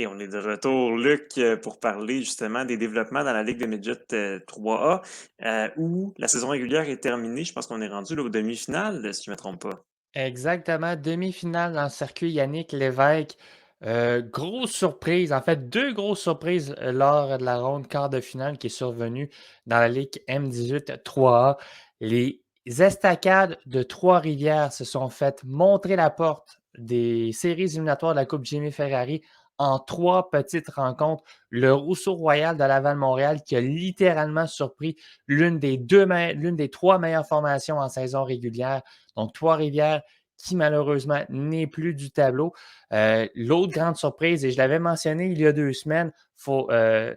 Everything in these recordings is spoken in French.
Et on est de retour, Luc, pour parler justement des développements dans la Ligue de Midget 3A, où la saison régulière est terminée. Je pense qu'on est rendu là, aux demi-finales, si je ne me trompe pas. Exactement, demi-finale dans le circuit Yannick Lévesque. Grosse surprise, en fait, 2 grosses surprises lors de la ronde quart de finale qui est survenue dans la Ligue M18 3A. Les Estacades de Trois-Rivières se sont fait montrer la porte des séries éliminatoires de la Coupe Jimmy Ferrari en 3 petites rencontres. Le Rousseau Royal de Laval-Montréal qui a littéralement surpris l'une des 3 meilleures formations en saison régulière. Donc, Trois-Rivières qui malheureusement n'est plus du tableau. L'autre grande surprise, et je l'avais mentionné il y a 2 semaines, il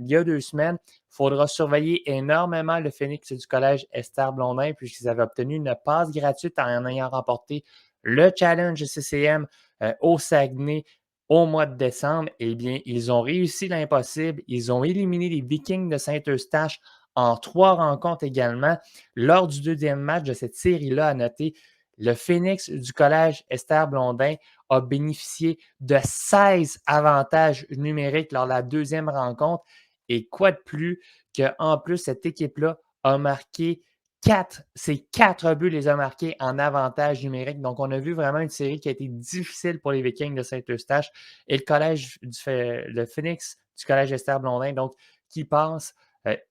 y a 2 semaines, il faudra surveiller énormément le Phoenix du collège Esther Blondin, puisqu'ils avaient obtenu une passe gratuite en ayant remporté le Challenge CCM au Saguenay au mois de décembre. Eh bien, ils ont réussi l'impossible. Ils ont éliminé les Vikings de Saint-Eustache en 3 rencontres également. Lors du deuxième match de cette série-là, à noter, le Phoenix du collège Esther Blondin a bénéficié de 16 avantages numériques lors de la deuxième rencontre. Et quoi de plus qu'en plus, cette équipe-là a marqué ces 4 buts les a marqués en avantage numérique. Donc, on a vu vraiment une série qui a été difficile pour les Vikings de Saint-Eustache et le Phoenix du collège Esther Blondin, donc, qui passe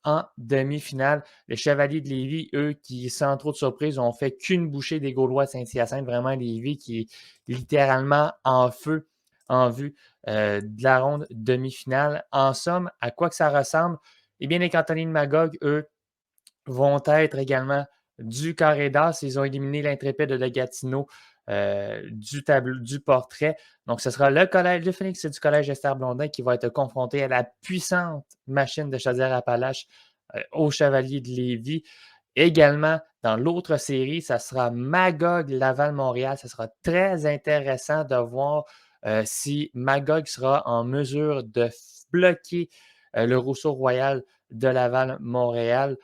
en demi-finale. Les Chevaliers de Lévis, eux, qui, sans trop de surprise, ont fait qu'une bouchée des Gaulois de Saint-Hyacinthe. Vraiment, Lévis qui est littéralement en feu en vue de la ronde demi-finale. En somme, à quoi que ça ressemble? Eh bien, les cantonniers de Magog, eux, vont être également du carré d'as. Ils ont éliminé l'intrépide de Gatineau du tableau, du portrait. Donc, ce sera le Phoenix du collège Esther Blondin qui va être confronté à la puissante machine de Chaudière-Appalaches au Chevalier de Lévis. Également, dans l'autre série, ça sera Magog Laval-Montréal. Ce sera très intéressant de voir si Magog sera en mesure de bloquer le Rousseau Royal de Laval-Montréal.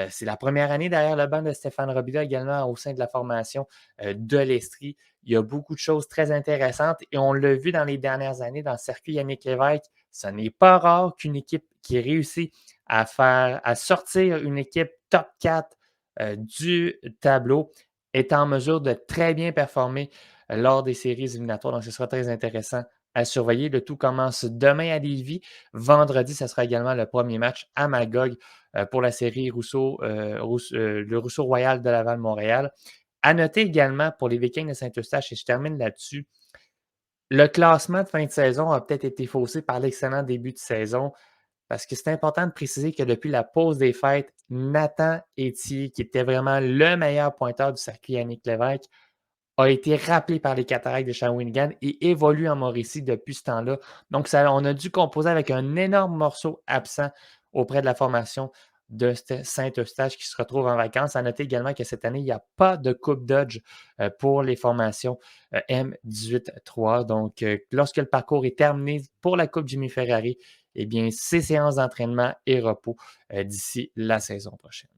C'est la première année derrière le banc de Stéphane Robida également au sein de la formation de l'Estrie. Il y a beaucoup de choses très intéressantes et on l'a vu dans les dernières années dans le circuit Yannick Lévesque. Ce n'est pas rare qu'une équipe qui réussit à sortir une équipe top 4 du tableau est en mesure de très bien performer lors des séries éliminatoires. Donc, ce sera très intéressant à surveiller. Le tout commence demain à Lévis. Vendredi, ce sera également le premier match à Magog pour la série le Rousseau Royal de Laval-Montréal. À noter également pour les Vikings de Saint-Eustache, et je termine là-dessus, le classement de fin de saison a peut-être été faussé par l'excellent début de saison parce que c'est important de préciser que depuis la pause des fêtes, Nathan Etier, qui était vraiment le meilleur pointeur du circuit Yannick Lévesque, a été rappelé par les Cataractes de Shawinigan et évolue en Mauricie depuis ce temps-là. Donc, on a dû composer avec un énorme morceau absent auprès de la formation de Saint-Eustache qui se retrouve en vacances. À noter également que cette année, il n'y a pas de Coupe Dodge pour les formations M18-3. Donc, lorsque le parcours est terminé pour la Coupe Jimmy Ferrari, eh bien, ces séances d'entraînement et repos d'ici la saison prochaine.